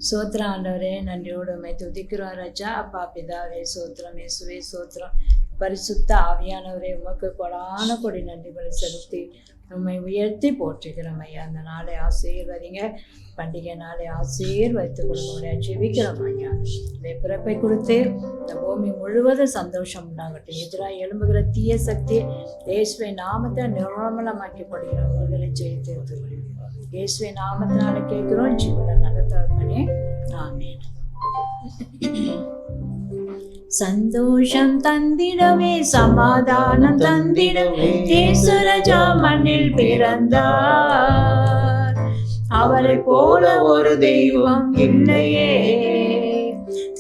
சோத்திரம் ஆண்டவரே, நன்றியோடு உம்மை துதிக்கிறோம் ராஜா. அப்பா பிதாவே சோத்திரம், இயேசுவே சோத்திரம், பரிசுத்த ஆவியானவரே உமக்கு கொடான கொடி நன்றிகளை செலுத்தி உம்மை உயர்த்தி போற்றுகிறோம் ஐயா. அந்த நாளை ஆசீர்வதிங்க, பண்டிகை நாளை ஆசீர்வதித்து கொடுக்க ஜெபிக்கிறோம் ஐயா. இதை பிறப்பை கொடுத்து இந்த பூமி முழுவதும் சந்தோஷம் உண்டாகட்டும். எதிராக எழும்புகிற தீய சக்தி இயேசுவை நாமத்தை நிர்மலமாக்கி படுகிறோம். விடுதலை செய்து இயேசுவை நாமத்தினால கேட்கிறோம் ஜீவன நல்ல தகப்பனே, ஆமென். சந்தோஷம் தந்திடவே சமாதானம் தந்திடவே இயேசு ராஜா மண்ணில் பிறந்தார். அவரை போல ஒரு தெய்வம் இல்லையே.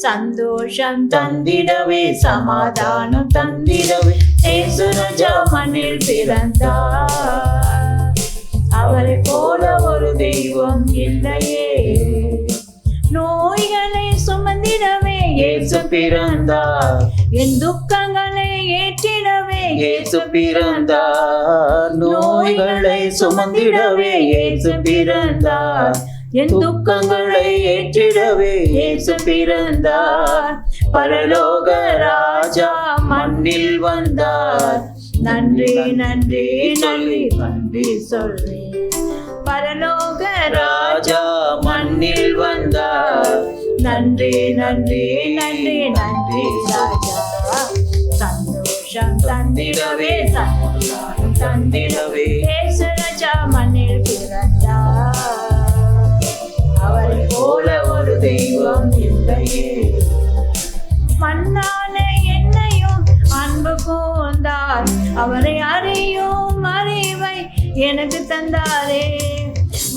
சந்தோஷம் தந்திடவே சமாதானம் தந்திடவே இயேசு ராஜா மண்ணில் பிறந்தார். அவரை போல ஒரு தெய்வம் இல்லையே. நோய்களை சுமந்திடவே இயேசு பிறந்தார். என் துக்கங்களை ஏற்றிடவே இயேசு பிறந்தார். நோய்களை சுமந்திடவே இயேசு பிறந்தார். என் துக்கங்களை ஏற்றிடவே இயேசு பிறந்தார். பரலோக ராஜா மண்ணில் வந்தார். நன்றி நன்றி நன்றி நன்றி சொல்வேன். பரலோக ராஜா மண்ணில் வந்தார். நன்றி நன்றி நன்றி நன்றி ராஜா. சந்தோஷம் தந்திடவே சமாதானம் தந்திடவே இயேசு ராஜா மண்ணில் பிறந்தார். அவரை போல ஒரு தெய்வம் இல்லையே. மண்ணான என்னையும் அன்பு கூர்ந்தார். அவரை அறியும் அறிவை எனக்கு தந்தாரே.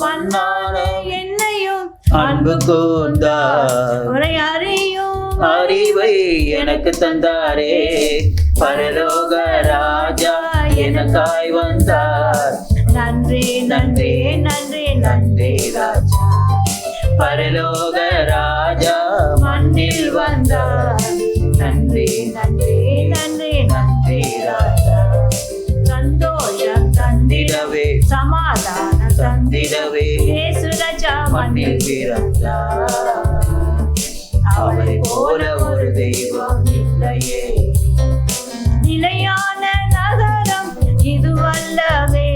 மண்ணான என்னையும் அன்பு கூர்ந்தார். அவரை அறியும் அறிவை எனக்கு தந்தாரே. பரலோக ராஜா எனக்காய் வந்தார். நன்றி நன்றி நன்றி நன்றி ராஜா. பரலோக ராஜா மண்ணில் வந்தார். நன்றி நன்றி நன்றி நன்றி ராஜா. சந்தோஷம் தந்திடவே சமாதானம் தந்திடவே இயேசு ராஜா மண்ணில் பிறந்தார். அவரை போல ஒரு தெய்வம் இல்லையே. நிலையான நகரம் இதுவல்லவே,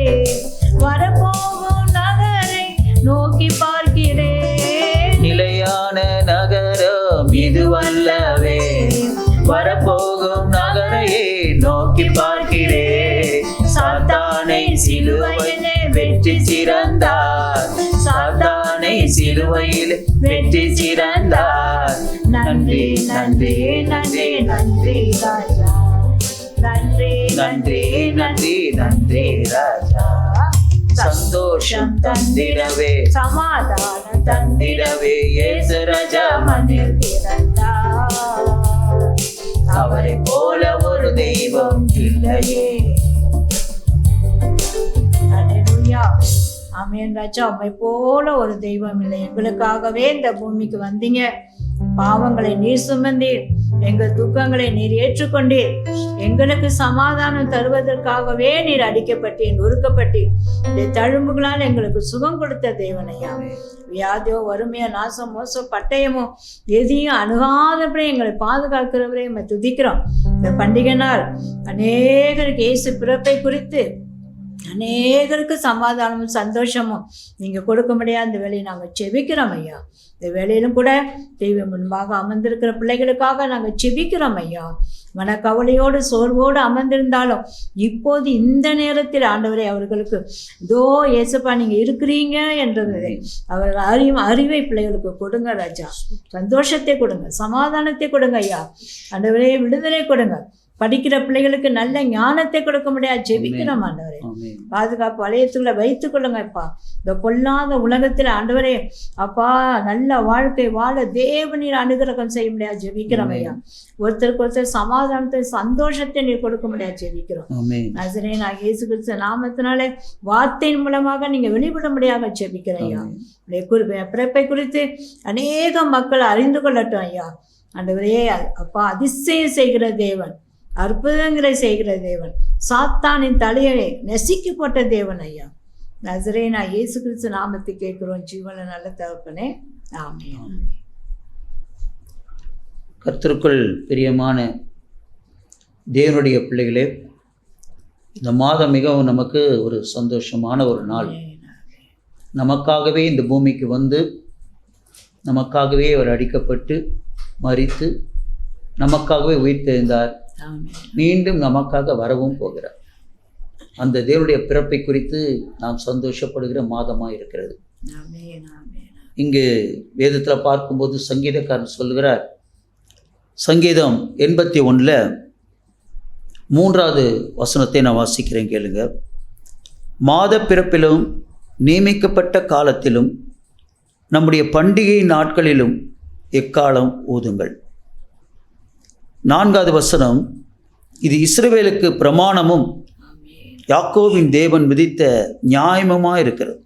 வரப்போகும் நகரை நோக்கி பார்க்கிறேன். நிலையான நகரம் இதுவல்லவே, வரப்போகும் நகரையே நோக்கி பார்க்கிறேன். சாத்தானை சிலுவையிலே வெற்றி சிறந்தார். சாத்தானை சிலுவையில் வெற்றி சிறந்தார். நன்றி நன்றி நன்றி நன்றி ராஜா. நன்றி நன்றி நன்றி நன்றி ராஜா. சந்தோஷம் தந்திடவே சமாதானம் தந்திடவே இயேசு ராஜா மண்ணில் பிறந்தார். அவரை போல ஒரு தெய்வம் இல்லையே. அல்லேலூயா. ஆமென் ராஜா. உம்மை போல ஒரு தெய்வம் இல்லை. எங்களுக்காகவே இந்த பூமிக்கு வந்தீங்க. பாவங்களை நீர் சுமந்தீர். எங்கள் துக்கங்களை நீர் ஏற்றுக்கொண்டீர். எங்களுக்கு சமாதானம் தருவதற்காகவே நீர் அடிக்கப்பட்டீர், நொறுக்கப்பட்டீர். இந்த தழும்புகளால் எங்களுக்கு சுகம் கொடுத்த தேவனையா. வியாதியோ வறுமையோ நாசம் மோசம் பட்டயமோ எதையும் அணுகாதபடி எங்களை பாதுகாக்கிறவரே நம்ம துதிக்கிறோம். இந்த பண்டிகை நாள் அநேகருக்கு இயேசு பிறப்பை குறித்து அநேகருக்கு சமாதானமும் சந்தோஷமும் நீங்கள் கொடுக்க முடியாது. இந்த வேலையை நாங்கள் செபிக்கிறோம் ஐயா. இந்த வேலையிலும் கூட தெய்வ முன்பாக அமர்ந்திருக்கிற பிள்ளைகளுக்காக நாங்கள் செபிக்கிறோம் ஐயா. மனக்கவலையோடு சோர்வோடு அமர்ந்திருந்தாலும் இப்போது இந்த நேரத்தில் ஆண்டவரை அவர்களுக்கு இதோ இயேசுப்பா நீங்கள் இருக்கிறீங்க என்றதை அவர்கள் அறிவை பிள்ளைகளுக்கு கொடுங்க ராஜா. சந்தோஷத்தை கொடுங்க, சமாதானத்தை கொடுங்க ஐயா. ஆண்டவரே விடுதலை கொடுங்க. படிக்கிற பிள்ளைகளுக்கு நல்ல ஞானத்தை கொடுக்க முடியாது. ஜெபிக்கிறோம் ஆண்டவரே. பாதுகாப்பு வளையத்துக்குள்ள வைத்துக் கொள்ளுங்கப்பா. இந்த பொல்லாத உலகத்தில் ஆண்டவரே அப்பா நல்ல வாழ்க்கை வாழ தேவநீர் அனுகிரகம் செய்ய முடியாது. ஜெபிக்கிறோம் ஐயா. ஒருத்தருக்கு ஒருத்தர் சமாதானத்தை சந்தோஷத்தை நீர் கொடுக்க முடியாது. ஜெபிக்கிறோம் நசரேயனாகிய நான் இயேசு கிறிஸ்து நாமத்தினாலே வார்த்தையின் மூலமாக நீங்க வெளிப்பட முடியாத ஜெபிக்கிறேன் ஐயா. பிறப்பை குறித்து அநேக மக்கள் அறிந்து கொள்ளட்டும் ஐயா. ஆண்டவரே அப்பா அதிசயம் செய்கிற தேவன், அற்புதங்களை செய்கிற தேவன், சாத்தானின் தலையை நெசிக்கப்பட்ட தேவன் ஐயா. நசரேனா இயேசு கிறிஸ்து நாமத்தை கேட்கிறோம் ஜீவன நல்ல தகப்பனே, ஆமென். கர்த்தருக்குள் பிரியமான தேவனுடைய பிள்ளைகளே, இந்த மாதம் மிகவும் நமக்கு ஒரு சந்தோஷமான ஒரு நாள். நமக்காகவே இந்த பூமிக்கு வந்து நமக்காகவே அவர் அடிக்கப்பட்டு மரித்து நமக்காகவே உயிர்த்தெழுந்தார். மீண்டும் நமக்காக வரவும் போகிறார். அந்த தேவனுடைய பிறப்பை குறித்து நாம் சந்தோஷப்படுகிற மாதமாக இருக்கிறது. இங்கு வேதத்தில் பார்க்கும்போது சங்கீதக்காரன் சொல்கிறார், சங்கீதம் 81 3வது வசனத்தை நான் வாசிக்கிறேன், கேளுங்க. மாத பிறப்பிலும் நியமிக்கப்பட்ட காலத்திலும் நம்முடைய பண்டிகை நாட்களிலும் எக்காலம் ஊதுங்கள். 4வது வசனம், இது இஸ்ரவேலுக்கு பிரமாணமும் யாக்கோபின் தேவன் விதித்த நியாயமுமாக இருக்கிறது.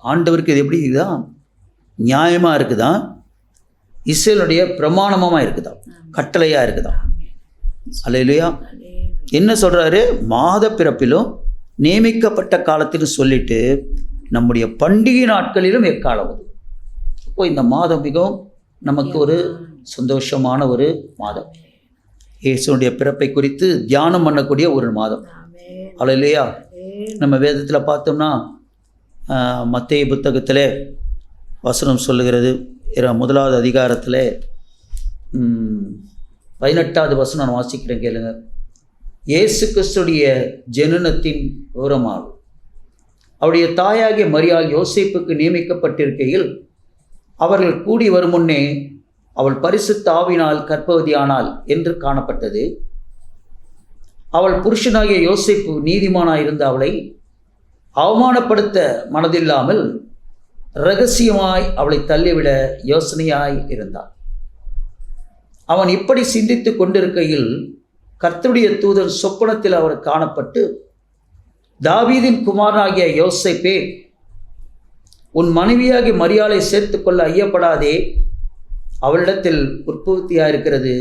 ஆண்டவருக்கு இது எப்படி இருக்குதான்? நியாயமாக இருக்குதான், இஸ்ரவேலுடைய பிரமாணமாக இருக்குதா, கட்டளையாக இருக்குதா. அல்லேலூயா. என்ன சொல்கிறாரு? மாத பிறப்பிலும் நியமிக்கப்பட்ட காலத்திலும் சொல்லிட்டு நம்முடைய பண்டிகை நாட்களிலும் எக்காலம். இப்போ இந்த மாதம் மிகவும் நமக்கு ஒரு சந்தோஷமான ஒரு மாதம். இயேசுனுடைய பிறப்பை குறித்து தியானம் பண்ணக்கூடிய ஒரு மாதம். அல்லேலூயா. நம்ம வேதத்தில் பார்த்தோம்னா மத்தேயு புத்தகத்தில் வசனம் சொல்லுகிறது, 1வது அதிகாரத்தில் 18வது வசனம் நான் வாசிக்கிறேன், கேளுங்க. இயேசு கிறிஸ்துடைய ஜனனத்தின் விவரமாகும். அவருடைய தாயாகிய மரியாள் யோசேப்புக்கு நியமிக்கப்பட்டிருக்கையில் அவர்கள் கூடி வரும் முன்னே அவள் பரிசுத்த ஆவியினால் கர்ப்பவதியானாள் என்று காணப்பட்டது. அவள் புருஷனாகிய யோசேப்பு நீதிமானாயிருந்த அவளை அவமானப்படுத்த மனதில்லாமல் இரகசியமாய் அவளை தள்ளிவிட யோசனையாய் இருந்தான். அவன் இப்படி சிந்தித்து கொண்டிருக்கையில் கர்த்தருடைய தூதன் சொப்பனத்தில் அவர் காணப்பட்டு, தாவீதின் குமாரனாகிய யோசேப்பே, உன் மனைவியாகிய மரியாளை சேர்த்து கொள்ள ஐயப்படாதே, அவளிடத்தில் உற்பத்தியாயிருக்கிறது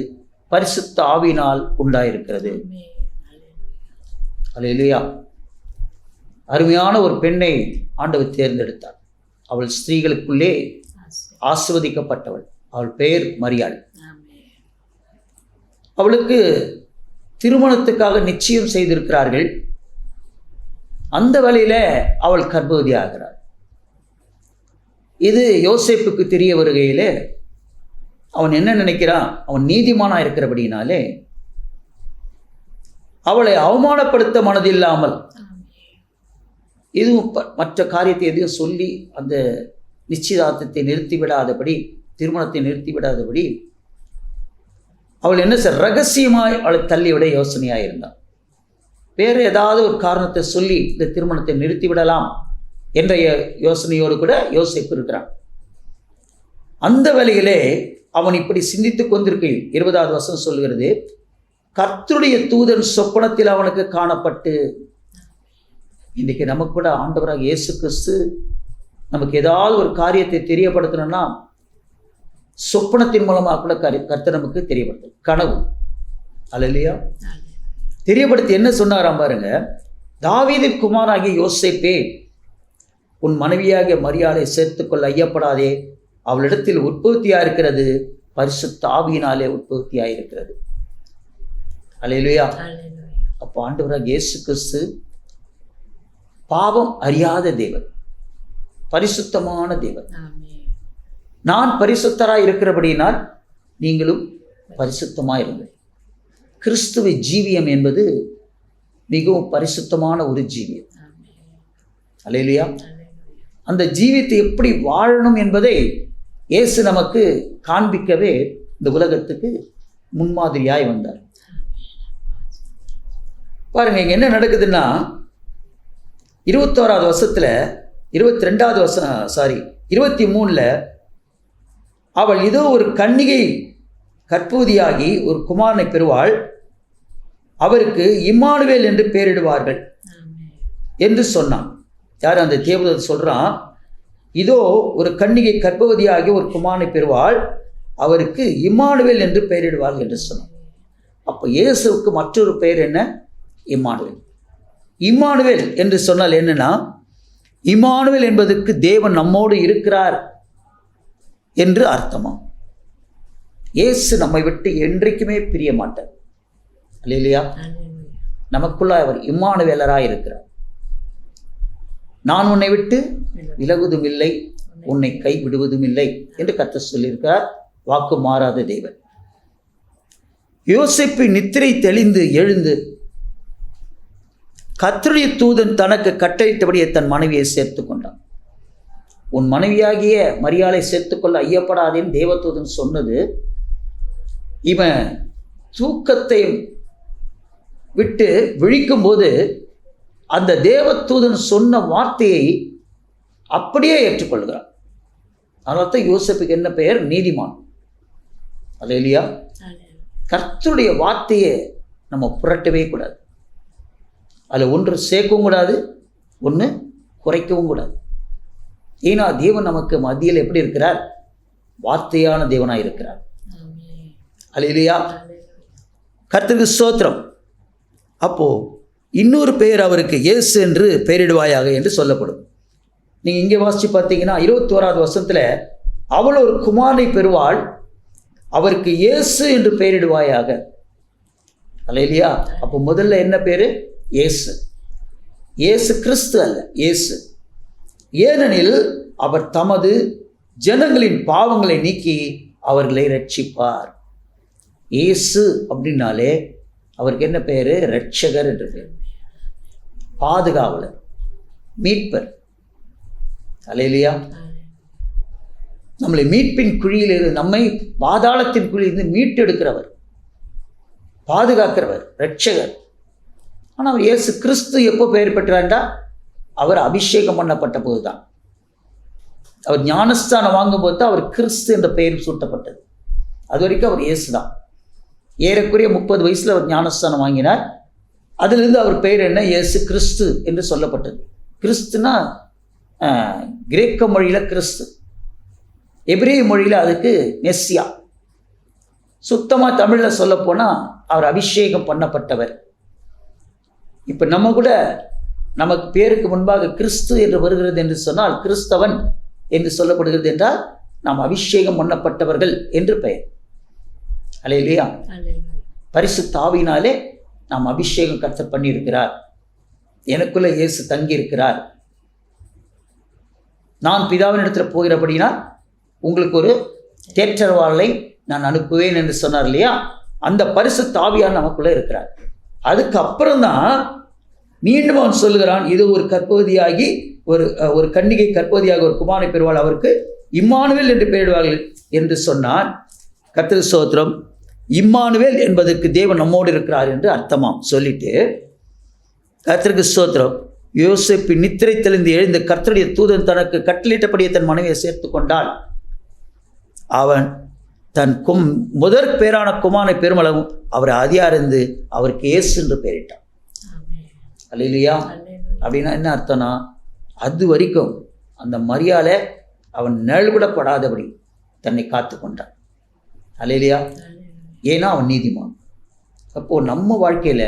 பரிசுத்த ஆவியினால் உண்டாயிருக்கிறது. அல்லேலூயா. அருமையான ஒரு பெண்ணை ஆண்டவர் தேர்ந்தெடுத்தார். அவள் ஸ்திரீகளுக்குள்ளே ஆசீர்வதிக்கப்பட்டவள். அவள் பெயர் மரியாள். அவளுக்கு திருமணத்துக்காக நிச்சயம் செய்திருக்கிறார்கள். அந்த வேளையில அவள் கர்ப்பவதி ஆகிறாள். இது யோசேப்புக்கு தெரிய வருகையிலே அவன் என்ன நினைக்கிறான்? அவன் நீதிமானா இருக்கிறபடினாலே அவளை அவமானப்படுத்த மனதில்லாமல் எதுவும் மற்ற காரியத்தை எதையும் சொல்லி அந்த நிச்சயதார்த்தத்தை நிறுத்திவிடாதபடி, திருமணத்தை நிறுத்திவிடாதபடி அவள் என்ன ரகசியமாய் அவளை தள்ளிவிட யோசனையாக இருந்தாள். வேறு ஏதாவது ஒரு காரணத்தை சொல்லி இந்த திருமணத்தை நிறுத்திவிடலாம் என்ற யோசனையோடு கூட யோசேப்பு இருக்கிறான். அந்த வேளையிலே அவன் இப்படி சிந்தித்து கொண்டிருக்கையில் 20வது வசனம் சொல்கிறது, கர்த்தருடைய தூதன் சொப்பனத்தில் அவனுக்கு காணப்பட்டு. இன்றைக்கி நமக்கு கூட ஆண்டவராக இயேசு கிறிஸ்து நமக்கு ஏதாவது ஒரு காரியத்தை தெரியப்படுத்தணும்னா சொப்பனத்தின் மூலமாக கூட கர்த்தர் நமக்கு தெரியப்படுத்தும். கனவு. அல்லேலூயா. தெரியப்படுத்தி என்ன சொன்னாராம் பாருங்க, தாவீதின் குமாரனாகிய யோசேப்பே, உன் மனைவியாகிய மரியாளை சேர்த்துக்கொள்ள ஐயப்படாதே, அவளிடத்தில் உற்பத்தியாயிருக்கிறது பரிசுத்த ஆவியினாலே உற்பத்தியாயிருக்கிறது. அல்லேலூயா. அப்போ ஆண்டவராக இயேசு கிறிஸ்து பாவம் அறியாத தேவன், பரிசுத்தமான தேவன். நான் பரிசுத்தராய் இருக்கிறபடியினால் நீங்களும் பரிசுத்தமாயிருங்கள். கிறிஸ்துவ ஜீவியம் என்பது மிகவும் பரிசுத்தமான ஒரு ஜீவியம். அல்லேலூயா. அந்த ஜீவியத்தை எப்படி வாழணும் என்பதை இயேசு நமக்கு காண்பிக்கவே இந்த உலகத்துக்கு முன்மாதிரியாய் வந்தார். பாருங்க, இங்க என்ன நடக்குதுன்னா 21வது வருஷத்துல 22வது வருஷம் 23ல் அவள் இதோ ஒரு கன்னிகை கர்ப்பவதியாகி ஒரு குமாரனை பெறுவாள், அவருக்கு இம்மானுவேல் என்று பெயரிடுவார்கள் என்று சொன்னான். யார்? அந்த தேவதூதன் சொல்றான், இதோ ஒரு கன்னிகை கர்ப்பவதியாகி ஒரு குமாரனை பெறுவாள், அவருக்கு இம்மானுவேல் என்று பெயரிடுவார்கள் என்று சொன்னான். அப்போ இயேசுவுக்கு மற்றொரு பெயர் என்ன? இம்மானுவேல். இம்மானுவேல் என்று சொன்னால் என்னன்னா, இம்மானுவேல் என்பதற்கு தேவன் நம்மோடு இருக்கிறார் என்று அர்த்தமா. இயேசு நம்மை விட்டு என்றைக்குமே பிரிய மாட்டார். அல்லேலூயா. நமக்குள்ள அவர் இம்மானுவேலராய் இருக்கிறார். நான் உன்னை விட்டு விலகுவதும் இல்லை, உன்னை கை விடுவதும் இல்லை என்று கர்த்தர் சொல்லியிருக்கிறார். வாக்கு மாறாத தேவன். யோசேப்பு நித்திரை தெளிந்து எழுந்து கர்த்தருடைய தூதன் தனக்கு கட்டளையிட்டபடியே தன் மனைவியை சேர்த்து கொண்டான். உன் மனைவியாகிய மரியாளை சேர்த்துக்கொள்ள ஐயப்படாதேன்னு தேவதூதன் சொன்னது, இவன் தூக்கத்தை விட்டு விழிக்கும் போது அந்த தேவதூதன் சொன்ன வார்த்தையை அப்படியே ஏற்றுக்கொள்கிறான். அதனால தான் யோசேப்புக்கு என்ன பெயர்? நீதிமான். அல்லேலூயா. கர்த்தருடைய வார்த்தையை நம்ம புரட்டவே கூடாது. அதில் ஒன்று சேர்க்கவும் கூடாது, ஒன்று குறைக்கவும் கூடாது. ஏன்னா தேவன் நமக்கு மத்தியில் எப்படி இருக்கிறார்? வார்த்தையான தேவனாக இருக்கிறார். அல்லேலூயா. கர்த்தருக்கு ஸ்தோத்திரம். அப்போ இன்னொரு பெயர் அவருக்கு இயேசு என்று பெயரிடுவாயாக என்று சொல்லப்படும். நீங்கள் இங்கே வாசித்து பார்த்தீங்கன்னா 21வது வசனத்தில் அவள் ஒரு குமாரனை பெறுவாள், அவருக்கு இயேசு என்று பெயரிடுவாயாக. அல்லேலூயா. அப்போ முதல்ல என்ன பேர்? இயேசு. இயேசு கிறிஸ்து அல்ல, இயேசு. ஏனெனில் அவர் தமது ஜனங்களின் பாவங்களை நீக்கி அவர்களை ரட்சிப்பார். இயேசு அப்படின்னாலே அவருக்கு என்ன பேர்? ரட்சகர் என்று பேர், பாதுகாவலர், மீட்பர். அல்லேலூயா. நம்மளை மீட்பின் குழியிலிருந்து, நம்மை பாதாளத்தின் குழியிலிருந்து மீட்டெடுக்கிறவர், பாதுகாக்கிறவர், ரட்சகர். ஆனால் அவர் இயேசு கிறிஸ்து எப்போ பெயர் பெற்றார்டா? அவர் அபிஷேகம் பண்ணப்பட்ட போது தான். அவர் ஞானஸ்தானம் வாங்கும்போது தான் அவர் கிறிஸ்து என்ற பெயர் சூட்டப்பட்டது. அது வரைக்கும் அவர் இயேசு தான். ஏறக்குறைய 30 வயசில் அவர் ஞானஸ்தானம் வாங்கினார். அதிலிருந்து அவர் பெயர் என்ன? இயேசு கிறிஸ்து என்று சொல்லப்பட்டது. கிறிஸ்துனா கிரேக்க மொழியில் கிறிஸ்து, எபிரேய மொழியில் அதுக்கு மெஸ்ஸியா. சுத்தமாக தமிழில் சொல்லப்போனால் அவர் அபிஷேகம் பண்ணப்பட்டவர். இப்போ நம்ம கூட நமக்கு பேருக்கு முன்பாக கிறிஸ்து என்று வருகிறது என்று சொன்னால் கிறிஸ்தவன் என்று சொல்லப்படுகிறது என்றால் நாம் அபிஷேகம் பண்ணப்பட்டவர்கள் என்று பெயர். அல்லேலூயா. பரிசுத்த ஆவியினாலே நாம் அபிஷேகம் கர்த்தர் பண்ணியிருக்கிறார். எனக்குள்ள இயேசு தங்கி இருக்கிறார். நான் பிதாவின் இடத்துல போகிறபடினா உங்களுக்கு ஒரு தேற்றரவாளை நான் அனுப்புவேன் என்று சொன்னார் இல்லையா? அந்த பரிசுத்த ஆவியார் நமக்குள்ள இருக்கிறார். அதுக்கப்புறம் தான் மீண்டும் அவன் சொல்லுகிறான், இது ஒரு கற்பவதியாகி ஒரு கன்னிகை கற்பவதியாக ஒரு குமாரனை பெறுவாள், அவருக்கு இம்மானுவேல் என்று பெயரிடுவார்கள் என்று சொன்னான். கர்த்தருக்கு ஸ்தோத்திரம். இம்மானுவேல் என்பதற்கு தேவன் நம்மோடு இருக்கிறார் என்று அர்த்தமாம் சொல்லிட்டு, கர்த்தருக்கு ஸ்தோத்திரம். யோசேப்பு நித்திரை தெளிந்து எழுந்த கர்த்தருடைய தூதன் தனக்கு கட்டளையிட்டபடியே தன் மனைவியை சேர்த்து கொண்டால், அவன் தன் முதற் பேரான குமாரனை பெருமளவும் அவரை அதிகாரிந்து அவருக்கு இயேசு என்று பெயரிட்டான். அல்லேலூயா. அப்படின்னா என்ன அர்த்தம்னா, அது வரைக்கும் அந்த மரியாதை அவன் நிழல்விடப்படாதபடி தன்னை காத்து கொண்டான். அல்லேலூயா. ஏன்னா அவன் நீதிமான். அப்போது நம்ம வாழ்க்கையில்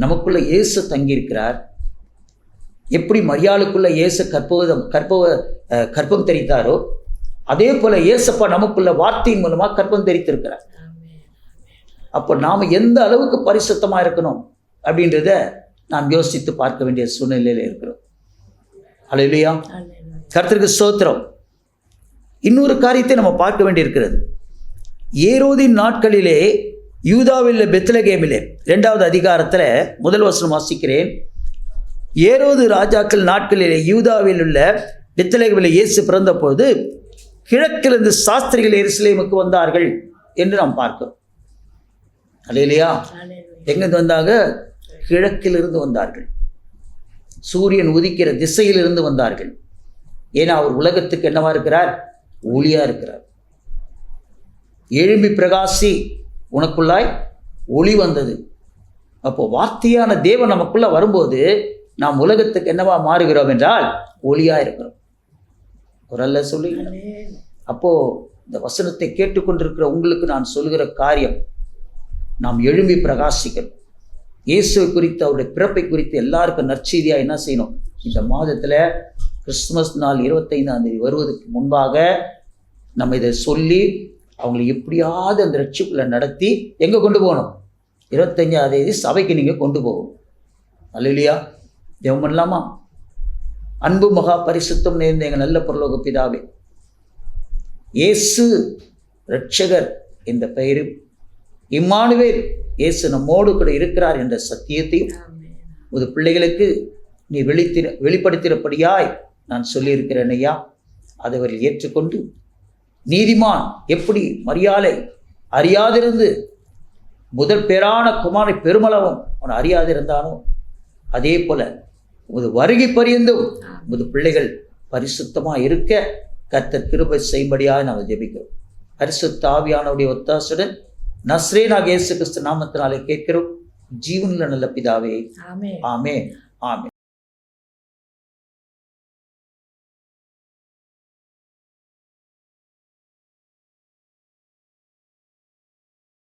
நமக்குள்ள இயேசு தங்கியிருக்கிறார். எப்படி மரியாளுக்குள்ள இயேசு கற்பம் தெரித்தாரோ அதே போல இயேசப்பா நமக்குள்ள வார்த்தையின் மூலமாக கற்பம் தெரித்திருக்கிறார். அப்போ நாம் எந்த அளவுக்கு பரிசுத்தமாக இருக்கணும் அப்படின்றத நாம் யோசித்து பார்க்க வேண்டிய சூழ்நிலையில் இருக்கிறோம். அல்லேலூயா. கர்த்தருக்கு ஸ்தோத்திரம். இன்னொரு காரியத்தை நம்ம பார்க்க வேண்டியிருக்கிறது. ஏரோதின் நாட்களிலே யூதாவில் பெத்லகேமிலே 2வது அதிகாரத்தில் முதல் வசனம் வாசிக்கிறேன். ஏரோது ராஜாக்கள் நாட்களிலே யூதாவில் உள்ள பெத்லகேமிலே இயேசு பிறந்தபோது கிழக்கிலிருந்து சாஸ்திரிகள் எருசலேமுக்கு வந்தார்கள் என்று நாம் பார்க்கிறோம். அல்லேலூயா. எங்கிருந்து வந்தாங்க? கிழக்கிலிருந்து வந்தார்கள். சூரியன் உதிக்கிற திசையிலிருந்து வந்தார்கள். ஏன்னா அவர் உலகத்துக்கு என்னவா இருக்கிறார்? ஒளியா இருக்கிறார். எழும்பி பிரகாசி, உனக்குள்ளாய் ஒளி வந்தது. அப்போ வார்த்தையான தேவன் நமக்குள்ள வரும்போது நாம் உலகத்துக்கு என்னவா மாறுகிறோம் என்றால் ஒளியா இருக்கிறோம். ஒரு அல்ல சொல்லி. அப்போ இந்த வசனத்தை கேட்டுக்கொண்டிருக்கிற உங்களுக்கு நான் சொல்கிற காரியம், நாம் எழும்பி பிரகாசிக்கணும். இயேசுவை குறித்து, அவருடைய பிறப்பை குறித்து எல்லாருக்கும் நற்செய்தியா என்ன செய்யணும்? இந்த மாதத்துல கிறிஸ்துமஸ் நாள் 25ஆம் தேதி வருவதற்கு முன்பாக நம்ம இதை சொல்லி அவங்களை எப்படியாவது அந்த ரட்சிப்புல நடத்தி எங்க கொண்டு போகணும்? 25ஆம் தேதி சபைக்கு நீங்க கொண்டு போகணும். அல்லேலூயா. ஜெபம் பண்ணலாமா? அன்பு மகா பரிசுத்தம் நேர்ந்த எங்கள் நல்ல பரலோக பிதாவே, இயேசு ரட்சகர் என்ற பெயரும், இம்மானுவேல் இயேசு நம்மோடு கூட இருக்கிறார் என்ற சத்தியத்தையும் ஒரு பிள்ளைகளுக்கு நீ வெளிப்படுத்தினபடியாய் நான் சொல்லியிருக்கிறேன் ஐயா. அதை அவர்கள் ஏற்றுக்கொண்டு, நீதிமான் எப்படி மரியாதை அறியாதிருந்து முதல் பேரான குமாரை பெருமளவும் அவன் அறியாதிருந்தானோ, அதே போல ஒரு வருகை பரியந்தும் ஒரு பிள்ளைகள் பரிசுத்தமாக இருக்க கர்த்தர் கிருபை செய்யும்படியாக நாங்கள் ஜெபிக்கிறோம். பரிசுத்த ஆவியானவருடைய ஒத்தாசுடன் நஸ்ரேனாகிய இயேசு கிறிஸ்து நாமத்தினாலே கேட்கிறோம் ஜீவனுள்ள நல்ல பிதாவே. ஆமென். ஆமென்.